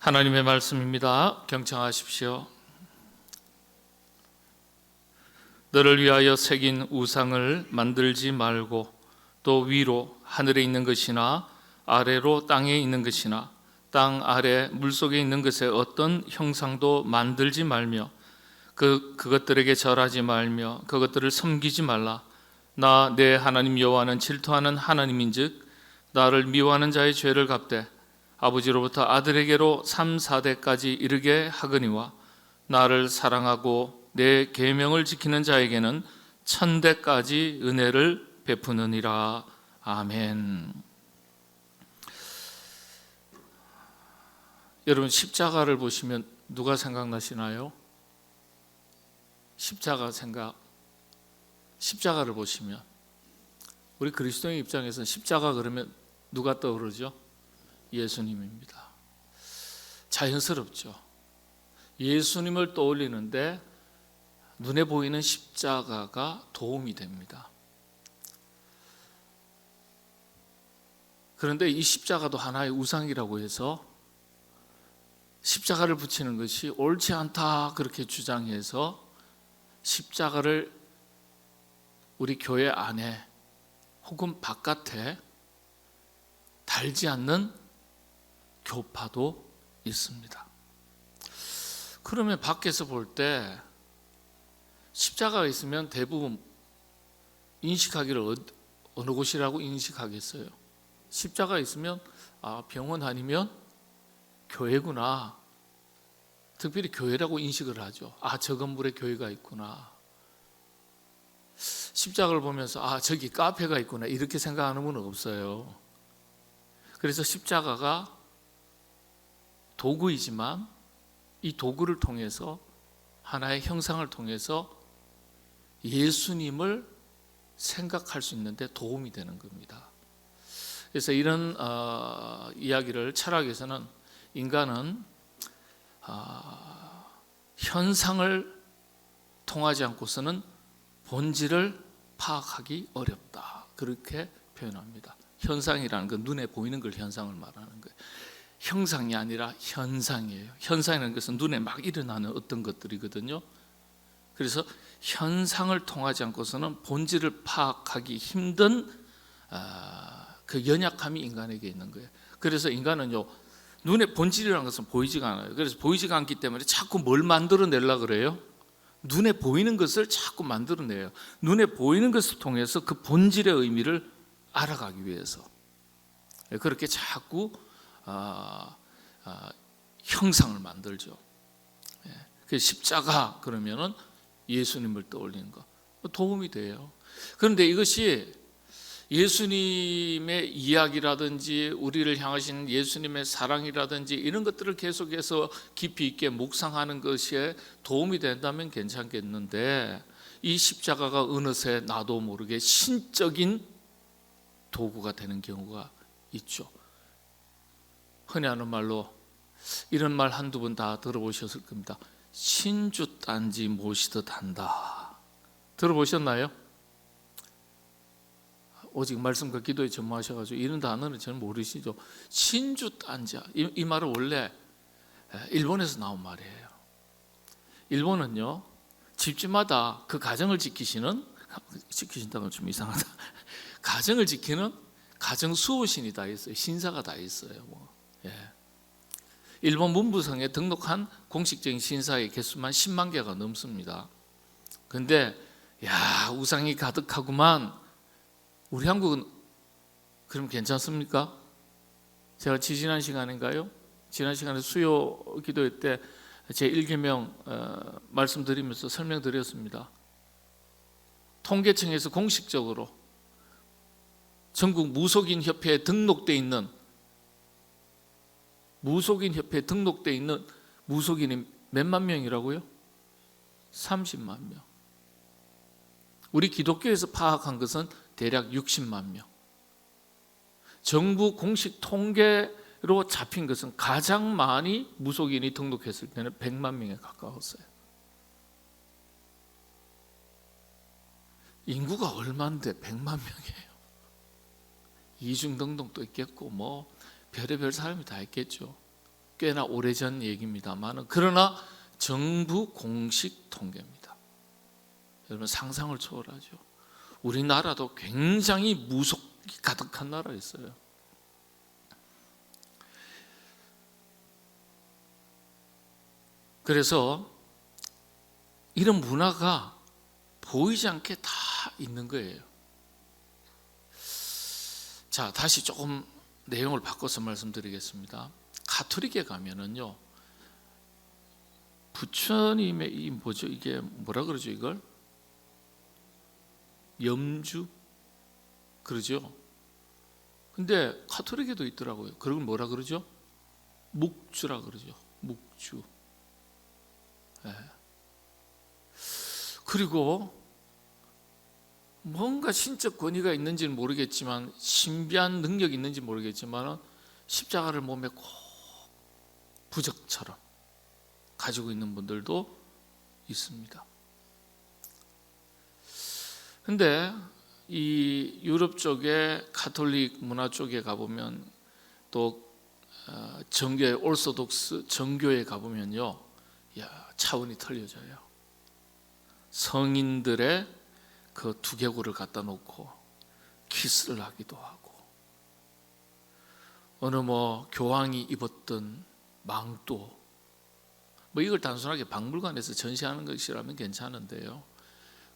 하나님의 말씀입니다. 경청하십시오. 너를 위하여 새긴 우상을 만들지 말고 또 위로 하늘에 있는 것이나 아래로 땅에 있는 것이나 땅 아래 물속에 있는 것의 어떤 형상도 만들지 말며 그것들에게 절하지 말며 그것들을 섬기지 말라. 나 내 하나님 여호와는 질투하는 하나님인즉 나를 미워하는 자의 죄를 갚되 아버지로부터 아들에게로 3, 4대까지 이르게 하거니와 나를 사랑하고 내 계명을 지키는 자에게는 1000대까지 은혜를 베푸느니라. 아멘. 여러분, 십자가를 보시면 누가 생각나시나요? 십자가를 보시면 우리 그리스도인 입장에서는 십자가 그러면 누가 떠오르죠? 예수님입니다. 자연스럽죠. 예수님을 떠올리는데 눈에 보이는 십자가가 도움이 됩니다. 그런데 이 십자가도 하나의 우상이라고 해서 십자가를 붙이는 것이 옳지 않다 그렇게 주장해서 십자가를 우리 교회 안에 혹은 바깥에 달지 않는 교파도 있습니다. 그러면 밖에서 볼 때 십자가가 있으면 대부분 인식하기를 어느 곳이라고 인식하겠어요? 십자가 있으면 병원 아니면 교회구나. 특별히 교회라고 인식을 하죠. 저 건물에 교회가 있구나. 십자가를 보면서 저기 카페가 있구나 이렇게 생각하는 분은 없어요. 그래서 십자가가 도구이지만 이 도구를 통해서 하나의 형상을 통해서 예수님을 생각할 수 있는데 도움이 되는 겁니다. 그래서 이런 이야기를 철학에서는 인간은 현상을 통하지 않고서는 본질을 파악하기 어렵다 그렇게 표현합니다. 현상이라는 건 눈에 보이는 걸 현상을 말하는 거예요. 형상이 아니라 현상이에요. 현상이라는 것은 눈에 막 일어나는 어떤 것들이거든요. 그래서 현상을 통하지 않고서는 본질을 파악하기 힘든 그 연약함이 인간에게 있는 거예요. 그래서 인간은요 눈에 본질이라는 것은 보이지가 않아요. 그래서 보이지가 않기 때문에 자꾸 뭘 만들어내려고 그래요? 눈에 보이는 것을 자꾸 만들어내요. 눈에 보이는 것을 통해서 그 본질의 의미를 알아가기 위해서 그렇게 자꾸 형상을 만들죠. 그래서 십자가 그러면은 예수님을 떠올리는 거 도움이 돼요. 그런데 이것이 예수님의 이야기라든지 우리를 향하신 예수님의 사랑이라든지 이런 것들을 계속해서 깊이 있게 묵상하는 것에 도움이 된다면 괜찮겠는데 이 십자가가 어느새 나도 모르게 신적인 도구가 되는 경우가 있죠. 흔히 하는 말로 이런 말 한두 번 다 들어보셨을 겁니다. 신주단지 모시듯 한다. 들어보셨나요? 오직 말씀과 기도에 전무하셔가지고 이런 단어는 잘 모르시죠. 신주단지 이 말은 원래 일본에서 나온 말이에요. 일본은요 집집마다 그 가정을 지키신다면 좀 이상하다. 가정을 지키는 가정 수호신이 다 있어요. 신사가 다 있어요. 일본 문부성에 등록한 공식적인 신사의 개수만 10만 개가 넘습니다. 근데 우상이 가득하구만. 우리 한국은 그럼 괜찮습니까? 제가 지난 시간에 수요 기도회 때 제 1계명 말씀드리면서 설명드렸습니다. 통계청에서 공식적으로 전국 무속인 협회에 등록되어 있는 무속인이 몇만 명이라고요? 30만 명. 우리 기독교에서 파악한 것은 대략 60만 명. 정부 공식 통계로 잡힌 것은 가장 많이 무속인이 등록했을 때는 100만 명에 가까웠어요. 인구가 얼마인데 100만 명이에요. 이중등록도 있겠고 별의별 사람이 다 있겠죠. 꽤나 오래전 얘기입니다만, 그러나 정부 공식 통계입니다. 여러분 상상을 초월하죠. 우리나라도 굉장히 무속이 가득한 나라였어요. 그래서 이런 문화가 보이지 않게 다 있는 거예요. 자, 다시 조금 내용을 바꿔서 말씀드리겠습니다. 가톨릭에 가면은요, 부처님의 이 뭐죠? 이게 뭐라 그러죠? 이걸 염주 그러죠. 근데 가톨릭에도 있더라고요. 그걸 뭐라 그러죠? 묵주라 그러죠. 묵주. 네. 그리고 뭔가 신적 권위가 있는지는 모르겠지만, 신비한 능력이 있는지 모르겠지만, 십자가를 몸에 꼭 부적처럼 가지고 있는 분들도 있습니다. 근데 이 유럽 쪽에 가톨릭 문화 쪽에 가보면, 또 정교회 올소독스 정교회에 가보면요, 야, 차원이 틀려져요. 성인들의 그 두개골을 갖다 놓고 키스를 하기도 하고, 어느 뭐 교황이 입었던 망토, 뭐 이걸 단순하게 박물관에서 전시하는 것이라면 괜찮은데요,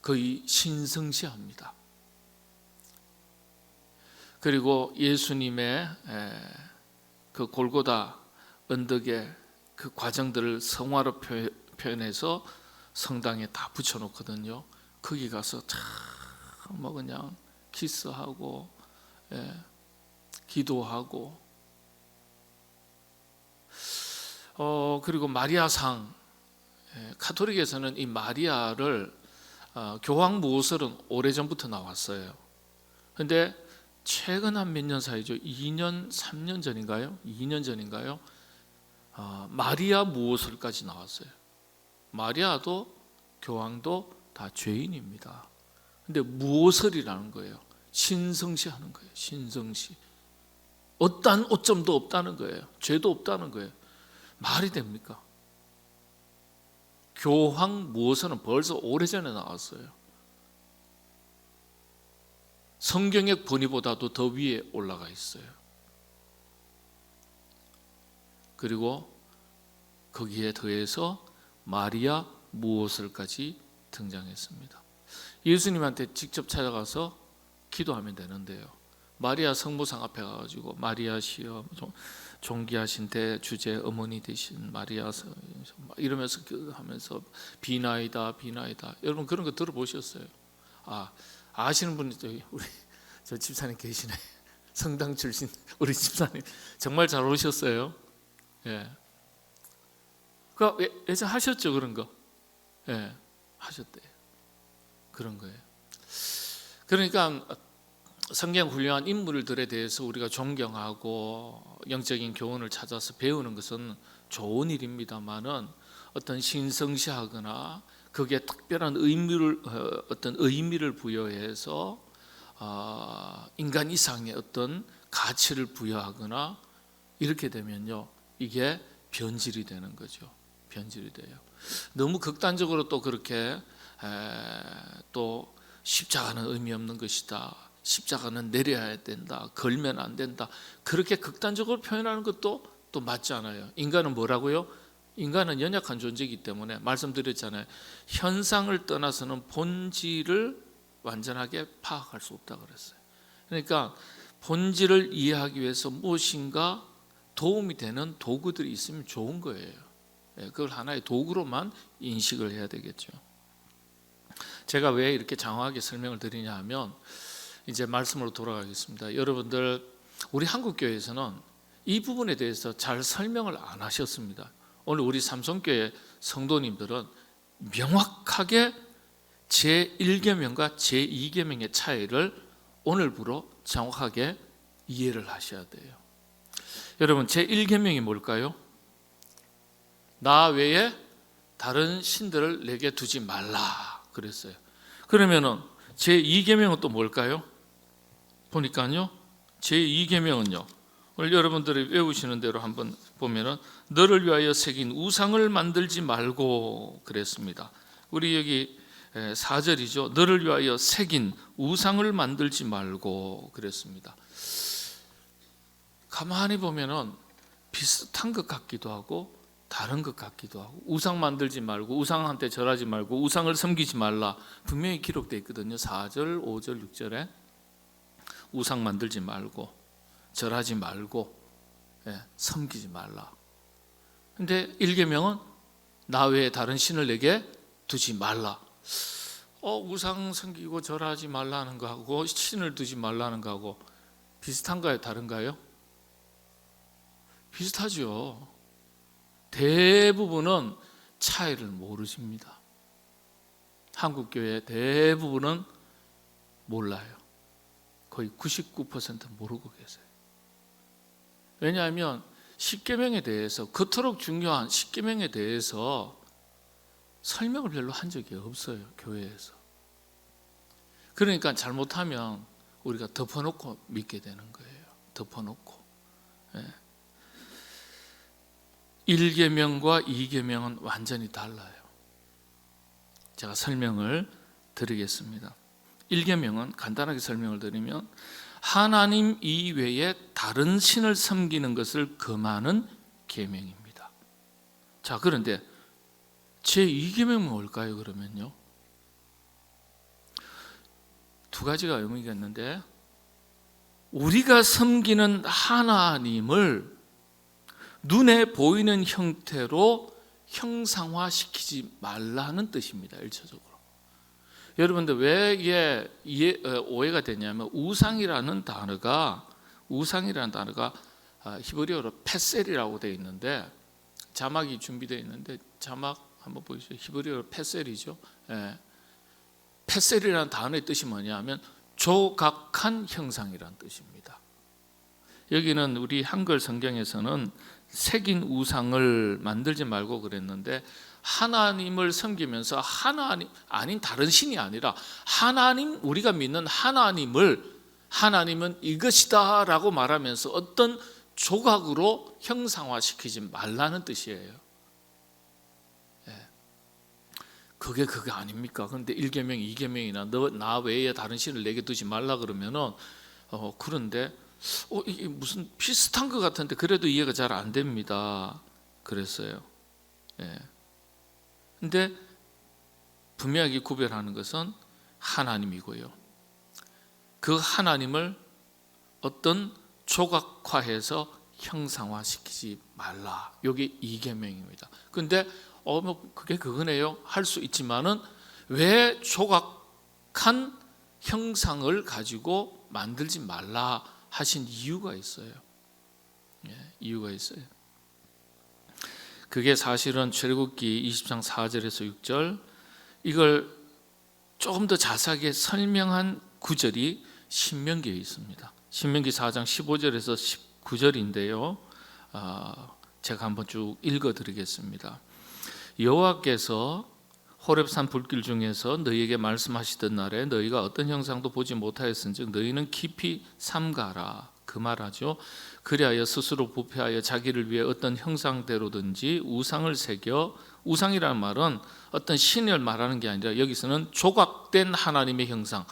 거의 신성시합니다. 그리고 예수님의 그 골고다 언덕의 그 과정들을 성화로 표현해서 성당에 다 붙여놓거든요. 거기 가서 뭐 그냥 키스하고, 기도하고, 그리고 마리아상, 가톨릭에서는 이 마리아를 교황 무호설은 오래전부터 나왔어요. 근데 최근 한 몇 년 사이죠. 2년, 3년 전인가요? 2년 전인가요? 마리아 무호설까지 나왔어요. 마리아도 교황도 다 죄인입니다. 근데 무호설이라는 거예요. 신성시하는 거예요. 신성시. 어떠한 오점도 없다는 거예요. 죄도 없다는 거예요. 말이 됩니까? 교황 무호설은 벌써 오래전에 나왔어요. 성경의 권위보다도 더 위에 올라가 있어요. 그리고 거기에 더해서 마리아 무호설까지 등장했습니다. 예수님한테 직접 찾아가서 기도하면 되는데요, 마리아 성모상 앞에 가가지고 마리아시여 존귀하신 대주제 어머니 되신 마리아 이러면서 하면서 비나이다 비나이다. 여러분 그런 거 들어보셨어요? 아시는 분이 우리 저 집사님 계시네. 성당 출신 우리 집사님 정말 잘 오셨어요. 예. 그 예전 하셨죠 그런 거? 예, 하셨대요. 그런 거예요. 그러니까 성경 훌륭한 인물들에 대해서 우리가 존경하고 영적인 교훈을 찾아서 배우는 것은 좋은 일입니다만은, 어떤 신성시하거나 그게 특별한 어떤 의미를 부여해서 인간 이상의 어떤 가치를 부여하거나 이렇게 되면요, 이게 변질이 되는 거죠. 변질이 돼요. 너무 극단적으로 또 그렇게 또 십자가는 의미 없는 것이다, 십자가는 내려야 된다, 걸면 안 된다, 그렇게 극단적으로 표현하는 것도 또 맞지 않아요. 인간은 뭐라고요? 인간은 연약한 존재이기 때문에 말씀드렸잖아요. 현상을 떠나서는 본질을 완전하게 파악할 수 없다 그랬어요. 그러니까 본질을 이해하기 위해서 무엇인가 도움이 되는 도구들이 있으면 좋은 거예요. 그걸 하나의 도구로만 인식을 해야 되겠죠. 제가 왜 이렇게 장황하게 설명을 드리냐 하면, 이제 말씀으로 돌아가겠습니다. 여러분들, 우리 한국교회에서는 이 부분에 대해서 잘 설명을 안 하셨습니다. 오늘 우리 삼성교회 성도님들은 명확하게 제1계명과 제2계명의 차이를 오늘부로 정확하게 이해를 하셔야 돼요. 여러분, 제1계명이 뭘까요? 나 외에 다른 신들을 내게 두지 말라 그랬어요. 그러면은 제2계명은 또 뭘까요? 보니까요, 제2계명은요, 오늘 여러분들이 외우시는 대로 한번 보면은 너를 위하여 새긴 우상을 만들지 말고 그랬습니다. 우리 여기 4절이죠. 너를 위하여 새긴 우상을 만들지 말고 그랬습니다. 가만히 보면은 비슷한 것 같기도 하고 다른 것 같기도 하고, 우상 만들지 말고 우상한테 절하지 말고 우상을 섬기지 말라 분명히 기록되어 있거든요. 4절, 5절, 6절에 우상 만들지 말고 절하지 말고 섬기지 말라. 근데 1계명은 나 외에 다른 신을 내게 두지 말라. 우상 섬기고 절하지 말라는 거하고 신을 두지 말라는 거하고 비슷한가요? 다른가요? 비슷하죠. 대부분은 차이를 모르십니다. 한국교회 대부분은 몰라요. 거의 99% 모르고 계세요. 왜냐하면 십계명에 대해서, 그토록 중요한 십계명에 대해서 설명을 별로 한 적이 없어요, 교회에서. 그러니까 잘못하면 우리가 덮어놓고 믿게 되는 거예요. 덮어놓고. 1계명과 2계명은 완전히 달라요. 제가 설명을 드리겠습니다. 1계명은 간단하게 설명을 드리면 하나님 이외에 다른 신을 섬기는 것을 금하는 계명입니다. 자, 그런데 제2계명은 뭘까요? 그러면요, 두 가지가 의미가 있는데, 우리가 섬기는 하나님을 눈에 보이는 형태로 형상화시키지 말라는 뜻입니다. 1차적으로. 여러분들 왜 이게 오해가 되냐면, 우상이라는 단어가 히브리어로 페셀이라고 되어 있는데, 자막이 준비되어 있는데 자막 한번 보시죠. 히브리어로 페셀이죠. 페셀이라는 단어의 뜻이 뭐냐면 조각한 형상이라는 뜻입니다. 여기는 우리 한글 성경에서는 새긴 우상을 만들지 말고 그랬는데, 하나님을 섬기면서 하나님 아닌 다른 신이 아니라 하나님, 우리가 믿는 하나님은 이것이다 라고 말하면서 어떤 조각으로 형상화시키지 말라는 뜻이에요. 그게 아닙니까? 그런데 1계명, 2계명이나 나 외에 다른 신을 내게 두지 말라 그러면은 그런데 이게 무슨 비슷한 것 같은데 그래도 이해가 잘 안 됩니다. 그랬어요. 근데 분명하게 구별하는 것은 하나님이고요, 그 하나님을 어떤 조각화해서 형상화시키지 말라. 이게 2계명입니다. 그런데 그게 그거네요 할 수 있지만은, 왜 조각한 형상을 가지고 만들지 말라 하신 이유가 있어요. 이유가 있어요. 그게 사실은 출애굽기 20장 4절에서 6절, 이걸 조금 더 자세하게 설명한 구절이 신명기에 있습니다. 신명기 4장 15절에서 19절인데요, 제가 한번 쭉 읽어드리겠습니다. 여호와께서 호렙산 불길 중에서 너희에게 말씀하시던 날에 너희가 어떤 형상도 보지 못하였은즉 너희는 깊이 삼가라, 그 말하죠. 그리하여 스스로 부패하여 자기를 위해 어떤 형상대로든지 우상을 새겨, 우상이라는 말은 어떤 신을 말하는 게 아니라 여기서는 조각된 하나님의 형상,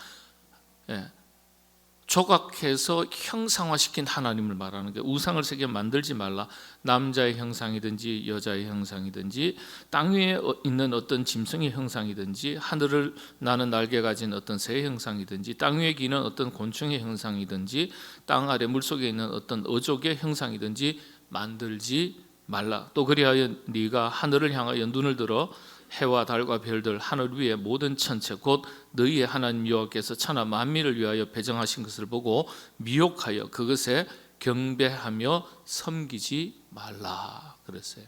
조각해서 형상화시킨 하나님을 말하는 게, 우상을 새겨 만들지 말라. 남자의 형상이든지 여자의 형상이든지 땅 위에 있는 어떤 짐승의 형상이든지 하늘을 나는 날개 가진 어떤 새의 형상이든지 땅 위에 기는 어떤 곤충의 형상이든지 땅 아래 물속에 있는 어떤 어족의 형상이든지 만들지 말라. 또 그리하여 네가 하늘을 향하여 눈을 들어 해와 달과 별들, 하늘 위의 모든 천체 곧 너희의 하나님 여호와께서 천하 만민을 위하여 배정하신 것을 보고 미혹하여 그것에 경배하며 섬기지 말라 그랬어요.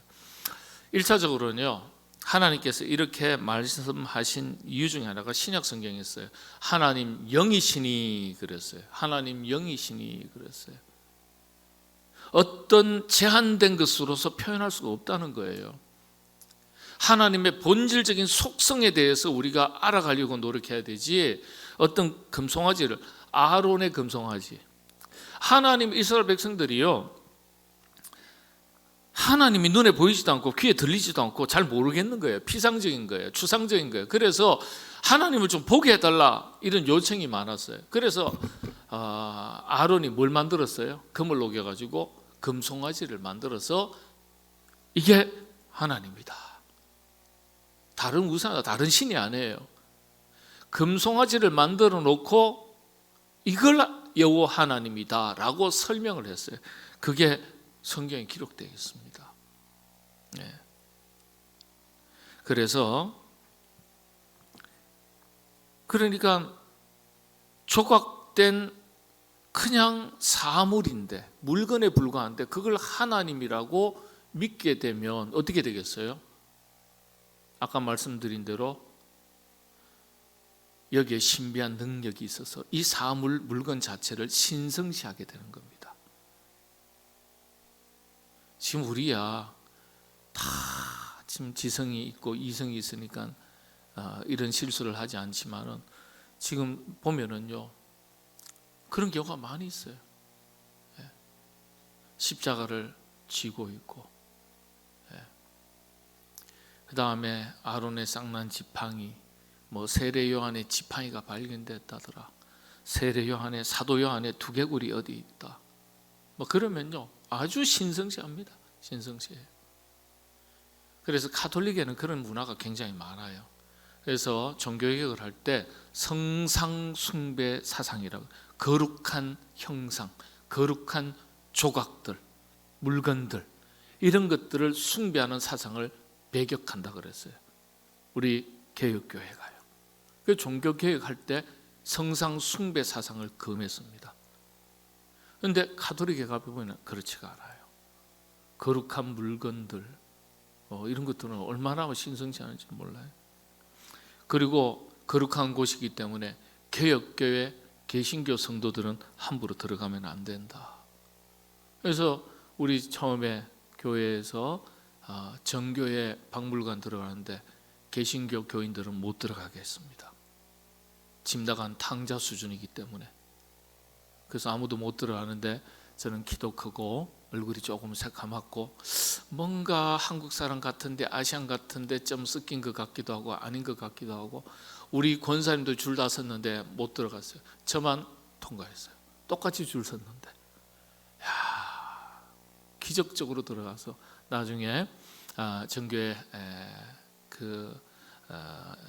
1차적으로는요, 하나님께서 이렇게 말씀하신 이유 중에 하나가 신약 성경에 있어요. 하나님 영이시니 그랬어요. 하나님 영이시니 그랬어요. 어떤 제한된 것으로서 표현할 수가 없다는 거예요. 하나님의 본질적인 속성에 대해서 우리가 알아가려고 노력해야 되지, 어떤 금송아지를, 아론의 금송아지, 하나님 이스라엘 백성들이요, 하나님이 눈에 보이지도 않고 귀에 들리지도 않고 잘 모르겠는 거예요. 피상적인 거예요. 추상적인 거예요. 그래서 하나님을 좀 보게 해달라 이런 요청이 많았어요. 그래서 아론이 뭘 만들었어요? 금을 녹여가지고 금송아지를 만들어서 이게 하나님이다. 다른 우상, 다른 신이 아니에요. 금송아지를 만들어 놓고 이걸 여호와 하나님이다 라고 설명을 했어요. 그게 성경에 기록되어 있습니다. 네. 그러니까 조각된 그냥 사물인데, 물건에 불과한데 그걸 하나님이라고 믿게 되면 어떻게 되겠어요? 아까 말씀드린 대로 여기에 신비한 능력이 있어서 이 사물, 물건 자체를 신성시하게 되는 겁니다. 지금 우리야 다 지금 지성이 있고 이성이 있으니까 이런 실수를 하지 않지만은 지금 보면은요, 그런 경우가 많이 있어요. 십자가를 쥐고 있고, 그 다음에 아론의 쌍난 지팡이, 뭐 세례 요한의 지팡이가 발견됐다더라. 세례 요한의, 사도 요한의 두개골이 어디 있다. 뭐 그러면요, 아주 신성시합니다. 신성시해요. 그래서 가톨릭에는 그런 문화가 굉장히 많아요. 그래서 종교개혁을 할 때 성상숭배 사상이라고, 거룩한 형상, 거룩한 조각들, 물건들, 이런 것들을 숭배하는 사상을 배격한다 그랬어요. 우리 개혁교회가요. 그 종교개혁할 때 성상숭배 사상을 금했습니다. 그런데 가톨릭에 가보면 그렇지가 않아요. 거룩한 물건들, 이런 것들은 얼마나 신성시하는지 몰라요. 그리고 거룩한 곳이기 때문에 개혁교회, 개신교 성도들은 함부로 들어가면 안 된다. 그래서 우리 처음에 교회에서 정교회 박물관 들어가는데 개신교 교인들은 못 들어가게 했습니다. 짐나간 탕자 수준이기 때문에. 그래서 아무도 못 들어가는데 저는 키도 크고 얼굴이 조금 새카맣고 뭔가 한국 사람 같은데 아시안 같은데 좀 섞인 것 같기도 하고 아닌 것 같기도 하고, 우리 권사님도 줄 다 섰는데 못 들어갔어요. 저만 통과했어요. 똑같이 줄 섰는데, 기적적으로 들어가서 나중에 정교회 그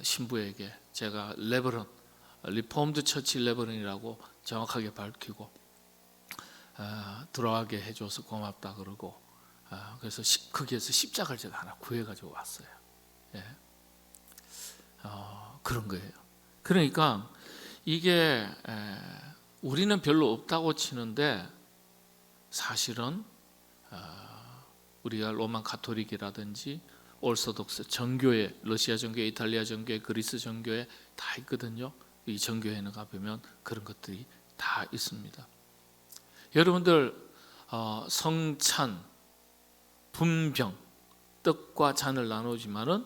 신부에게 제가 레버런, 리폼드 처치 레버런이라고 정확하게 밝히고 들어가게 해줘서 고맙다 그러고, 그래서 거기에서 십자가를 제가 하나 구해가지고 왔어요. 예. 그런 거예요. 그러니까 이게 우리는 별로 없다고 치는데 사실은 우리가 로마 가톨릭이라든지 오르소독스 정교회, 러시아 정교회, 이탈리아 정교회, 그리스 정교회 다 있거든요. 이 정교회는 가보면 그런 것들이 다 있습니다. 여러분들 성찬, 분병, 떡과 잔을 나누지만은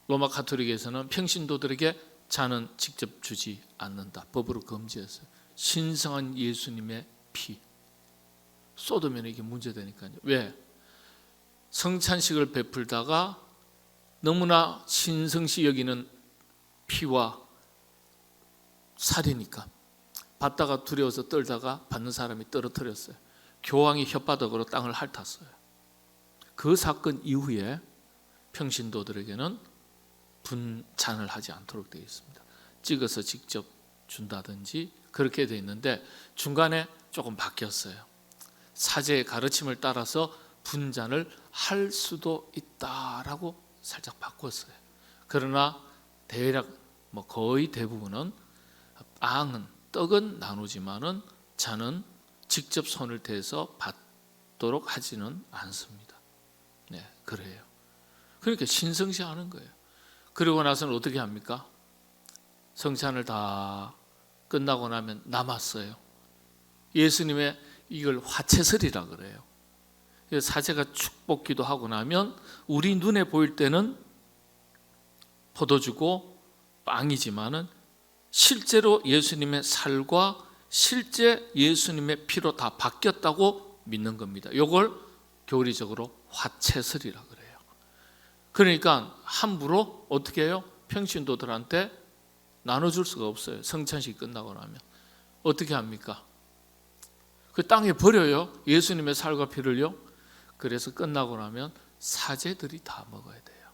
로마 가톨릭에서는 평신도들에게 잔은 직접 주지 않는다. 법으로 금지했어요. 신성한 예수님의 피 쏟으면 이게 문제되니까요. 왜? 성찬식을 베풀다가 너무나 신성시 여기는 피와 살이니까 받다가 두려워서 떨다가 받는 사람이 떨어뜨렸어요. 교황이 혓바닥으로 땅을 핥았어요. 그 사건 이후에 평신도들에게는 분잔을 하지 않도록 되어 있습니다. 찍어서 직접 준다든지 그렇게 되어 있는데 중간에 조금 바뀌었어요. 사제의 가르침을 따라서 분잔을 할 수도 있다라고 살짝 바꿨어요. 그러나 대략 거의 대부분은 떡은 나누지만은 잔은 직접 손을 대서 받도록 하지는 않습니다. 네, 그래요. 그러니까 신성시하는 거예요. 그리고 나서는 어떻게 합니까? 성찬을 다 끝나고 나면 남았어요. 예수님의 이걸 화채설이라 그래요. 사제가 축복기도 하고 나면 우리 눈에 보일 때는 포도주고 빵이지만은 실제로 예수님의 살과 실제 예수님의 피로 다 바뀌었다고 믿는 겁니다. 이걸 교리적으로 화채설이라 그래요. 그러니까 함부로 어떻게 해요? 평신도들한테 나눠줄 수가 없어요. 성찬식 끝나고 나면 어떻게 합니까? 그 땅에 버려요. 예수님의 살과 피를요. 그래서 끝나고 나면 사제들이 다 먹어야 돼요.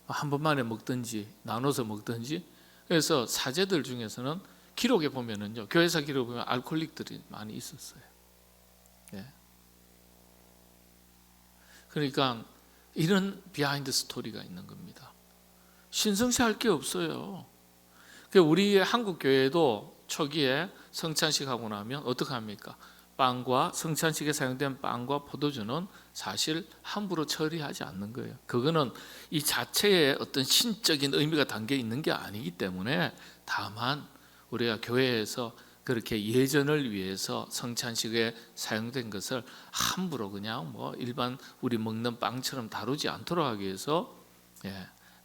한 번만에 먹든지 나눠서 먹든지. 그래서 사제들 중에서는 기록에 보면은요, 교회사 기록에 보면 알코올릭들이 많이 있었어요. 예. 그러니까 이런 비하인드 스토리가 있는 겁니다. 신성시 할 게 없어요. 우리 한국 교회도 초기에 성찬식 하고 나면 어떻게 합니까? 빵과 성찬식에 사용된 빵과 포도주는 사실 함부로 처리하지 않는 거예요. 그거는 이 자체에 어떤 신적인 의미가 담겨 있는 게 아니기 때문에, 다만 우리가 교회에서 그렇게 예전을 위해서 성찬식에 사용된 것을 함부로 그냥 뭐 일반 우리 먹는 빵처럼 다루지 않도록 하기 위해서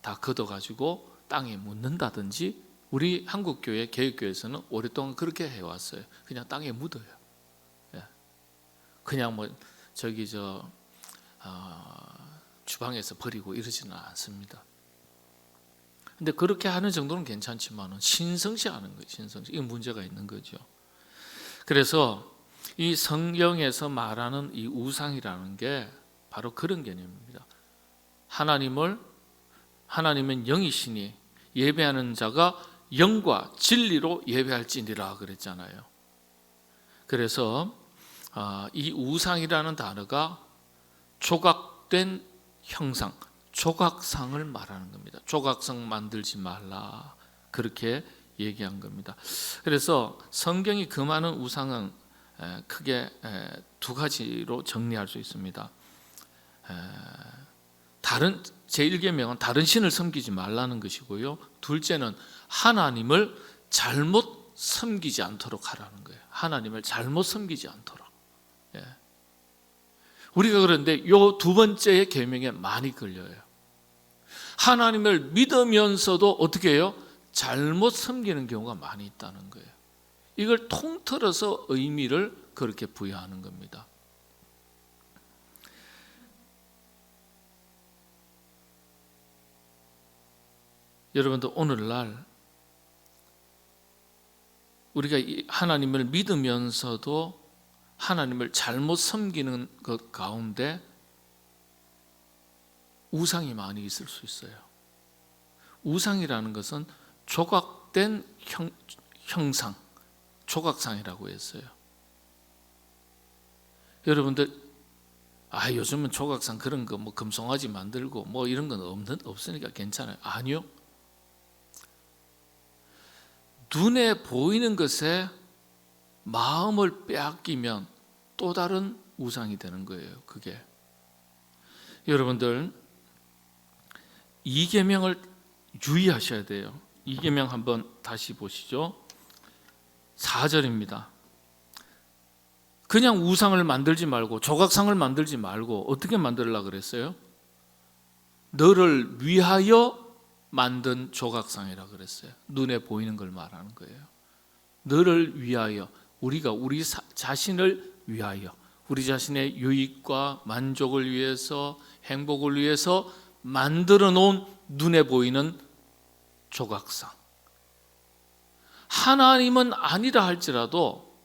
다 걷어가지고 땅에 묻는다든지, 우리 한국교회 개혁교회에서는 오랫동안 그렇게 해왔어요. 그냥 땅에 묻어요. 그냥 뭐 저기 주방에서 버리고 이러지는 않습니다. 근데 그렇게 하는 정도는 괜찮지만은 신성시하는 거예요. 신성시. 이건 문제가 있는 거죠. 그래서 이 성경에서 말하는 이 우상이라는 게 바로 그런 개념입니다. 하나님은 영이시니 예배하는 자가 영과 진리로 예배할지니라 그랬잖아요. 그래서 이 우상이라는 단어가 조각된 형상, 조각상을 말하는 겁니다. 조각상 만들지 말라, 그렇게 얘기한 겁니다. 그래서 성경이 금하는 우상은 크게 두 가지로 정리할 수 있습니다. 제1계명은 다른 신을 섬기지 말라는 것이고요. 둘째는 하나님을 잘못 섬기지 않도록 하라는 거예요. 하나님을 잘못 섬기지 않도록. 우리가 그런데 이 두 번째의 계명에 많이 걸려요. 하나님을 믿으면서도 어떻게 해요? 잘못 섬기는 경우가 많이 있다는 거예요. 이걸 통틀어서 의미를 그렇게 부여하는 겁니다. 여러분들, 오늘날 우리가 하나님을 믿으면서도 하나님을 잘못 섬기는 것 가운데 우상이 많이 있을 수 있어요. 우상이라는 것은 조각된 형상, 조각상이라고 했어요. 여러분들, 요즘은 조각상 그런 거 뭐 금송아지 만들고 뭐 이런 건 없으니까 괜찮아요. 아니요. 눈에 보이는 것에 마음을 빼앗기면 또 다른 우상이 되는 거예요. 그게. 여러분들, 이 계명을 유의하셔야 돼요. 이 계명 한번 다시 보시죠. 4절입니다. 그냥 우상을 만들지 말고, 조각상을 만들지 말고 어떻게 만들려고 그랬어요? 너를 위하여 만든 조각상이라 그랬어요. 눈에 보이는 걸 말하는 거예요. 너를 위하여, 우리가 우리 자신을 위하여, 우리 자신의 유익과 만족을 위해서, 행복을 위해서 만들어 놓은 눈에 보이는 조각상. 하나님은 아니라 할지라도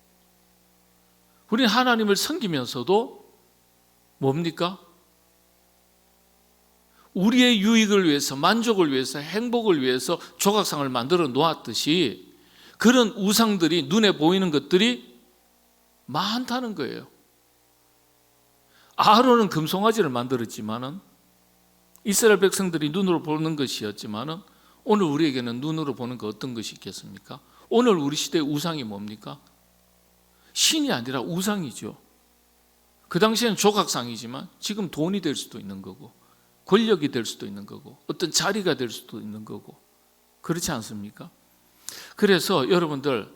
우리는 하나님을 섬기면서도 뭡니까? 우리의 유익을 위해서, 만족을 위해서, 행복을 위해서 조각상을 만들어 놓았듯이 그런 우상들이, 눈에 보이는 것들이 많다는 거예요. 아론은 금송아지를 만들었지만은, 이스라엘 백성들이 눈으로 보는 것이었지만은, 오늘 우리에게는 눈으로 보는 거 어떤 것이 있겠습니까? 오늘 우리 시대의 우상이 뭡니까? 신이 아니라 우상이죠. 그 당시에는 조각상이지만 지금 돈이 될 수도 있는 거고, 권력이 될 수도 있는 거고, 어떤 자리가 될 수도 있는 거고, 그렇지 않습니까? 그래서 여러분들,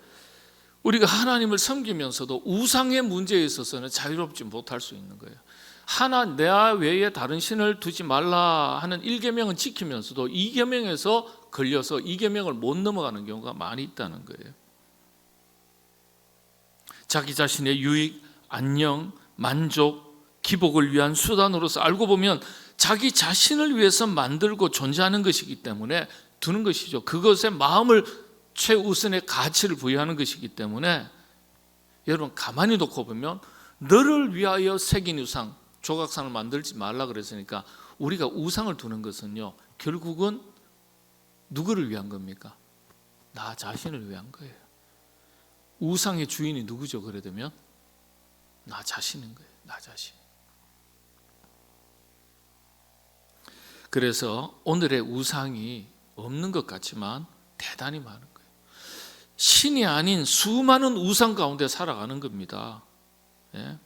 우리가 하나님을 섬기면서도 우상의 문제에 있어서는 자유롭지 못할 수 있는 거예요. 내 외에 다른 신을 두지 말라 하는 1계명은 지키면서도 2계명에서 걸려서 2계명을 못 넘어가는 경우가 많이 있다는 거예요. 자기 자신의 유익, 안녕, 만족, 기복을 위한 수단으로서 알고 보면 자기 자신을 위해서 만들고 존재하는 것이기 때문에 두는 것이죠. 그것에 마음을 최우선의 가치를 부여하는 것이기 때문에 여러분 가만히 놓고 보면 너를 위하여 새긴 우상, 조각상을 만들지 말라 그랬으니까 우리가 우상을 두는 것은요 결국은 누구를 위한 겁니까? 나 자신을 위한 거예요. 우상의 주인이 누구죠? 그래 되면 나 자신인 거예요. 나 자신. 그래서 오늘의 우상이 없는 것 같지만 대단히 많은 거예요. 신이 아닌 수많은 우상 가운데 살아가는 겁니다. 예?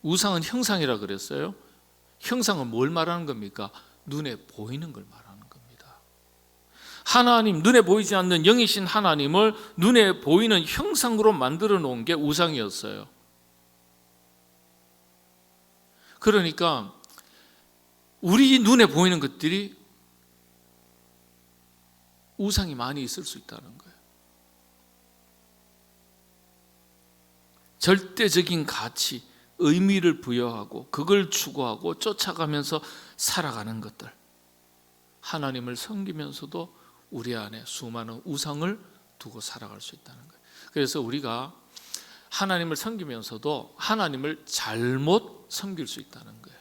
우상은 형상이라 그랬어요. 형상은 뭘 말하는 겁니까? 눈에 보이는 걸 말하는 겁니다. 하나님, 눈에 보이지 않는 영이신 하나님을 눈에 보이는 형상으로 만들어 놓은 게 우상이었어요. 그러니까 우리 눈에 보이는 것들이 우상이 많이 있을 수 있다는 거예요. 절대적인 가치, 의미를 부여하고 그걸 추구하고 쫓아가면서 살아가는 것들, 하나님을 섬기면서도 우리 안에 수많은 우상을 두고 살아갈 수 있다는 거예요. 그래서 우리가 하나님을 섬기면서도 하나님을 잘못 섬길 수 있다는 거예요.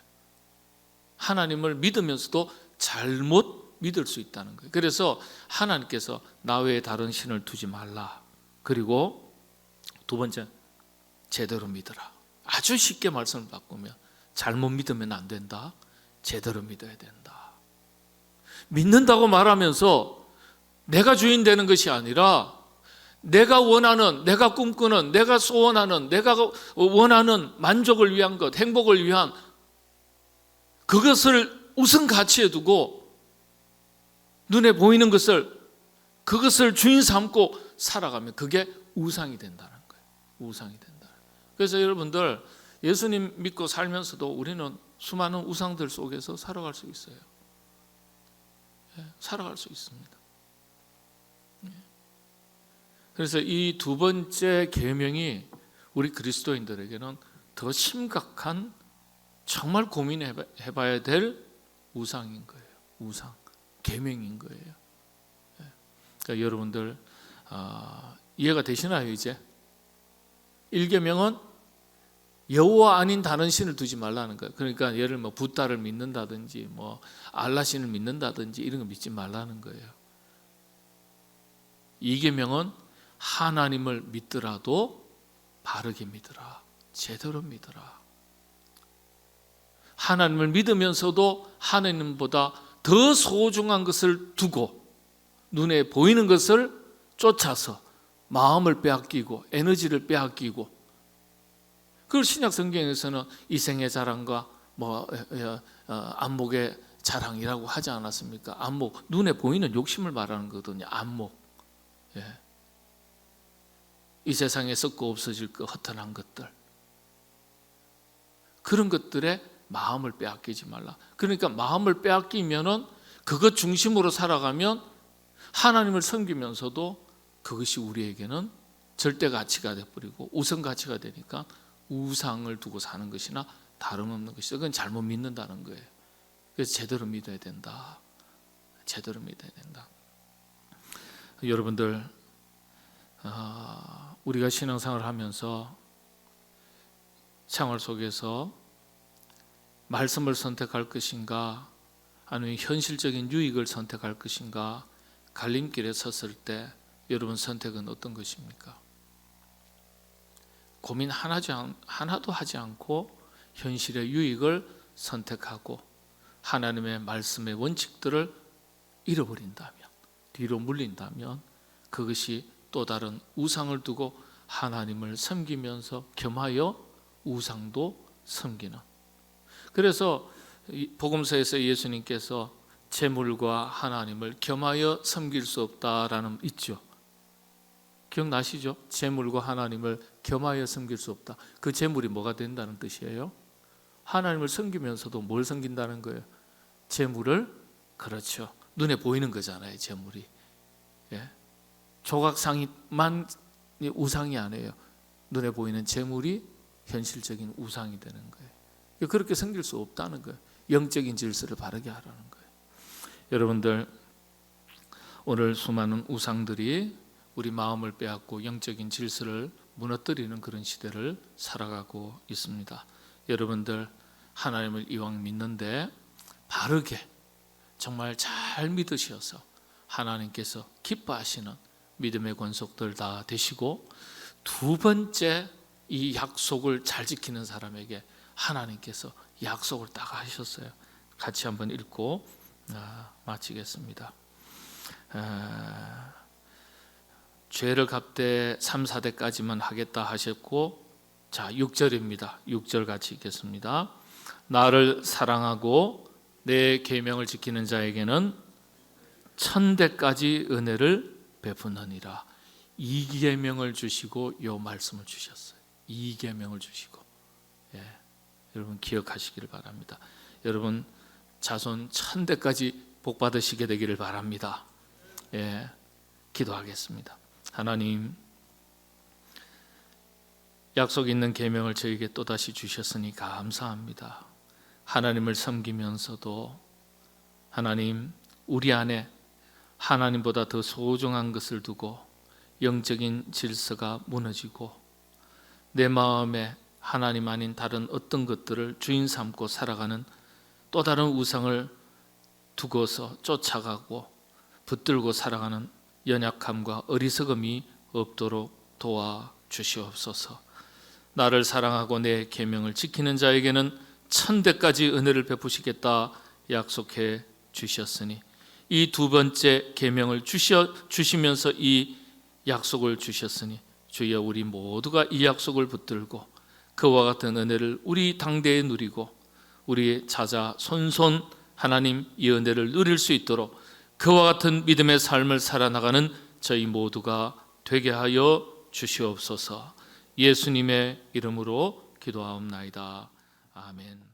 하나님을 믿으면서도 잘못 믿을 수 있다는 거예요. 그래서 하나님께서 나 외에 다른 신을 두지 말라. 그리고 두 번째, 제대로 믿어라. 아주 쉽게 말씀을 바꾸면 잘못 믿으면 안 된다. 제대로 믿어야 된다. 믿는다고 말하면서 내가 주인 되는 것이 아니라 내가 원하는, 내가 꿈꾸는, 내가 소원하는, 내가 원하는 만족을 위한 것, 행복을 위한 그것을 우선 가치에 두고 눈에 보이는 것을 그것을 주인 삼고 살아가면 그게 우상이 된다는 거예요. 우상이 된다. 그래서 여러분들 예수님 믿고 살면서도 우리는 수많은 우상들 속에서 살아갈 수 있어요. 살아갈 수 있습니다. 그래서 이 두 번째 계명이 우리 그리스도인들에게는 더 심각한 정말 고민해봐야 될 우상인 거예요. 우상, 계명인 거예요. 그러니까 여러분들 이해가 되시나요 이제? 1계명은 여호와 아닌 다른 신을 두지 말라는 거예요. 그러니까 예를 뭐 붓다를 믿는다든지 뭐 알라신을 믿는다든지 이런 거 믿지 말라는 거예요. 2계명은 하나님을 믿더라도 바르게 믿으라. 제대로 믿으라. 하나님을 믿으면서도 하나님보다 더 소중한 것을 두고 눈에 보이는 것을 쫓아서 마음을 빼앗기고 에너지를 빼앗기고, 그걸 신약 성경에서는 이생의 자랑과 안목의 자랑이라고 하지 않았습니까? 안목, 눈에 보이는 욕심을 말하는 거거든요. 안목. 예. 이 세상에 썩고 없어질 것, 허탄한 것들, 그런 것들에 마음을 빼앗기지 말라. 그러니까 마음을 빼앗기면은 그것 중심으로 살아가면 하나님을 섬기면서도 그것이 우리에게는 절대 가치가 되어버리고 우선 가치가 되니까 우상을 두고 사는 것이나 다름없는 것이죠. 그건 잘못 믿는다는 거예요. 그래서 제대로 믿어야 된다. 제대로 믿어야 된다. 여러분들, 우리가 신앙생활을 하면서 생활 속에서 말씀을 선택할 것인가 아니면 현실적인 유익을 선택할 것인가 갈림길에 섰을 때 여러분 선택은 어떤 것입니까? 고민 하나도 하지 않고 현실의 유익을 선택하고 하나님의 말씀의 원칙들을 잃어버린다면, 뒤로 물린다면 그것이 또 다른 우상을 두고 하나님을 섬기면서 겸하여 우상도 섬기는. 그래서 복음서에서 예수님께서 재물과 하나님을 겸하여 섬길 수 없다라는 있죠. 기억나시죠? 재물과 하나님을 겸하여 섬길 수 없다. 그 재물이 뭐가 된다는 뜻이에요? 하나님을 섬기면서도 뭘 섬긴다는 거예요? 재물을, 그렇죠. 눈에 보이는 거잖아요, 재물이. 예. 조각상만 우상이 아니에요. 눈에 보이는 재물이 현실적인 우상이 되는 거예요. 그렇게 생길 수 없다는 거예요. 영적인 질서를 바르게 하라는 거예요. 여러분들, 오늘 수많은 우상들이 우리 마음을 빼앗고 영적인 질서를 무너뜨리는 그런 시대를 살아가고 있습니다. 여러분들, 하나님을 이왕 믿는데 바르게 정말 잘 믿으셔서 하나님께서 기뻐하시는 믿음의 권속들 다 되시고, 두 번째 이 약속을 잘 지키는 사람에게 하나님께서 약속을 딱 하셨어요. 같이 한번 읽고 마치겠습니다. 죄를 갚되 3, 4대까지만 하겠다 하셨고, 자 6절입니다. 6절 같이 읽겠습니다. 나를 사랑하고 내 계명을 지키는 자에게는 1000대까지 은혜를 베푸느니라. 이 계명을 주시고 요 말씀을 주셨어요. 이 계명을 주시고, 여러분 기억하시기를 바랍니다. 여러분 자손 1000대까지 복 받으시게 되기를 바랍니다. 기도하겠습니다. 하나님, 약속 있는 계명을 저에게 또다시 주셨으니 감사합니다. 하나님을 섬기면서도 하나님, 우리 안에 하나님보다 더 소중한 것을 두고 영적인 질서가 무너지고 내 마음에 하나님 아닌 다른 어떤 것들을 주인 삼고 살아가는 또 다른 우상을 두고서 쫓아가고 붙들고 살아가는 연약함과 어리석음이 없도록 도와주시옵소서. 나를 사랑하고 내 계명을 지키는 자에게는 1000대까지 은혜를 베푸시겠다 약속해 주셨으니, 이 두 번째 계명을 주시면서 이 약속을 주셨으니, 주여 우리 모두가 이 약속을 붙들고 그와 같은 은혜를 우리 당대에 누리고 우리의 자자 손손 하나님 이 은혜를 누릴 수 있도록 그와 같은 믿음의 삶을 살아나가는 저희 모두가 되게 하여 주시옵소서. 예수님의 이름으로 기도하옵나이다. 아멘.